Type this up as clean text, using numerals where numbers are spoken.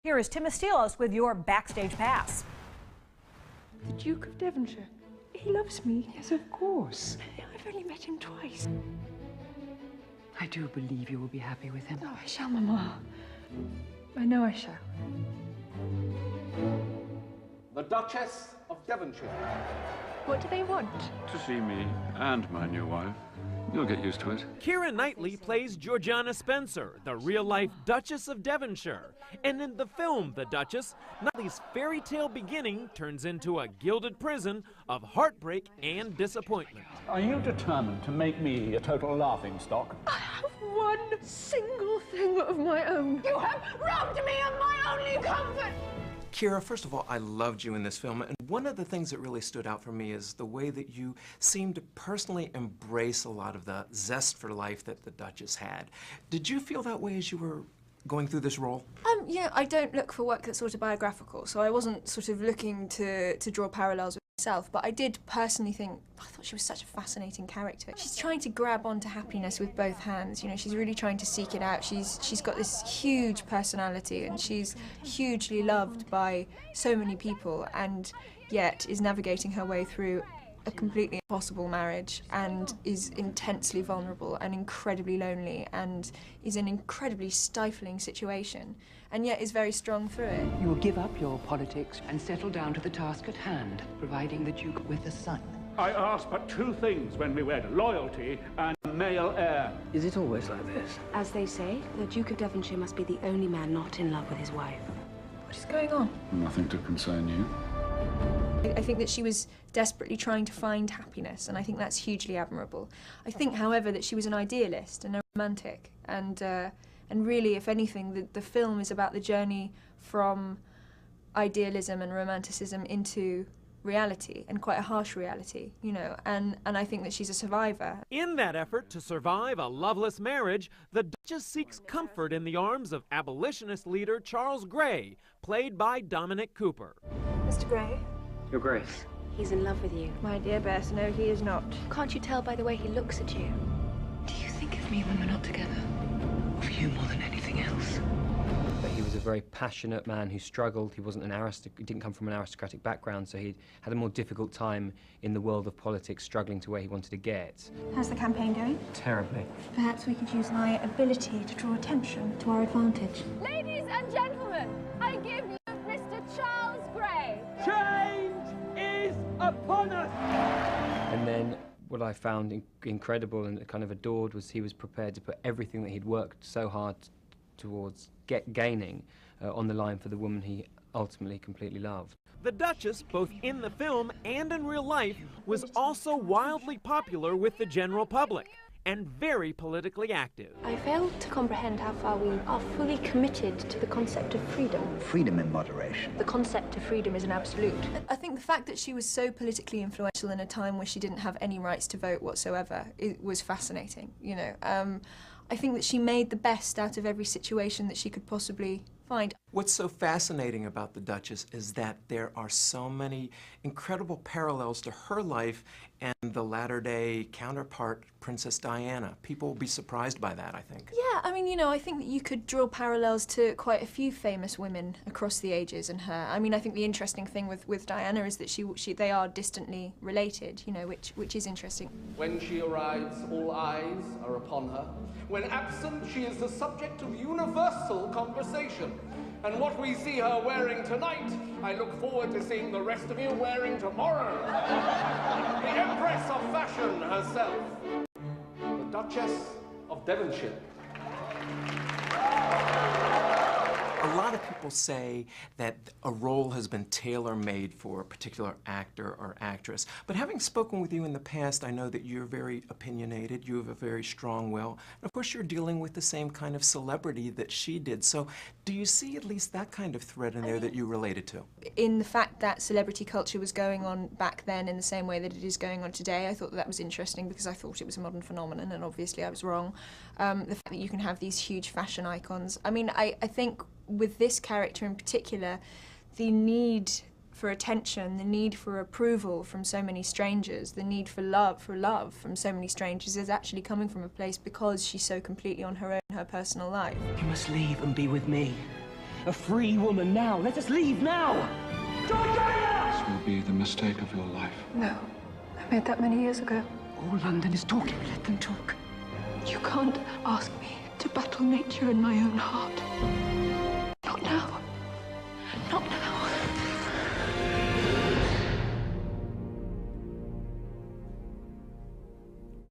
Here is Tim Estiloz with your backstage pass. The Duke of Devonshire. He loves me. Yes, of course. I've only met him twice. I do believe you will be happy with him. Oh, I shall, Mama. I know I shall. The Duchess of Devonshire. What do they want? To see me and my new wife. You'll get used to it. Keira Knightley plays Georgiana Spencer, the real-life Duchess of Devonshire. And in the film The Duchess, Knightley's fairy tale beginning turns into a gilded prison of heartbreak and disappointment. Are you determined to make me a total laughingstock? I have one single thing of my own. You have robbed me of my only comfort! Keira, first of all, I loved you in this film, and one of the things that really stood out for me is the way that you seemed to personally embrace a lot of the zest for life that the Duchess had. Did you feel that way as you were going through this role? Yeah, I don't look for work that's autobiographical, so I wasn't sort of looking to draw parallels with myself, but I did personally think, I thought she was such a fascinating character. She's trying to grab onto happiness with both hands, you know, she's really trying to seek it out. She's got this huge personality and she's hugely loved by so many people, and yet is navigating her way through a completely impossible marriage and is intensely vulnerable and incredibly lonely and is in an incredibly stifling situation, and yet is very strong through it. You will give up your politics and settle down to the task at hand, providing the Duke with a son. I ask but two things when we wed, loyalty and a male heir. Is it always like this? As they say, the Duke of Devonshire must be the only man not in love with his wife. What is going on? Nothing to concern you. I think that she was desperately trying to find happiness, and I think that's hugely admirable. I think, however, that she was an idealist and a romantic, and really, if anything, the film is about the journey from idealism and romanticism into reality, and quite a harsh reality, you know, and I think that she's a survivor. In that effort to survive a loveless marriage, the Duchess seeks comfort in the arms of abolitionist leader Charles Grey, played by Dominic Cooper. Mr. Grey? Your Grace. He's in love with you. My dear Bess, no, he is not. Can't you tell by the way he looks at you? Do you think of me when we're not together? Of you more than anything else? But he was a very passionate man who struggled. He wasn't he didn't come from an aristocratic background, so he had a more difficult time in the world of politics, struggling to where he wanted to get. How's the campaign going? Terribly. Perhaps we could use my ability to draw attention to our advantage. Ladies and gentlemen, I give you Mr. Charles Grey. Change is upon us! And then what I found incredible and kind of adored was he was prepared to put everything that he'd worked so hard towards gaining on the line for the woman he ultimately completely loved. The Duchess, both in the film and in real life, was also wildly popular with the general public and very politically active. I fail to comprehend how far we are fully committed to the concept of freedom. Freedom in moderation. The concept of freedom is an absolute. I think the fact that she was so politically influential in a time where she didn't have any rights to vote whatsoever, it was fascinating, you know. I think that she made the best out of every situation that she could possibly find. What's so fascinating about the Duchess is that there are so many incredible parallels to her life and the latter-day counterpart, Princess Diana. People will be surprised by that, I think. Yeah, I mean, you know, I think that you could draw parallels to quite a few famous women across the ages and her. I mean, I think the interesting thing with Diana is that they are distantly related, you know, which is interesting. When she arrives, all eyes are upon her. When absent, she is the subject of universal conversation. And what we see her wearing tonight, I look forward to seeing the rest of you wearing tomorrow. The Empress of Fashion herself, the Duchess of Devonshire. A lot of people say that a role has been tailor-made for a particular actor or actress. But having spoken with you in the past, I know that you're very opinionated, you have a very strong will, and of course you're dealing with the same kind of celebrity that she did. So do you see at least that kind of thread in there that you related to? In the fact that celebrity culture was going on back then in the same way that it is going on today, I thought that was interesting because I thought it was a modern phenomenon, and obviously I was wrong. The fact that you can have these huge fashion icons. I mean, I think with this character in particular, the need for attention, the need for approval from so many strangers, the need for love from so many strangers is actually coming from a place because she's so completely on her own, her personal life. You must leave and be with me. a free woman now. Let us leave now! Georgiana! This will be the mistake of your life. No. I made that many years ago. All London is talking. Let them talk. You can't ask me to battle nature in my own heart. Not now. Not now.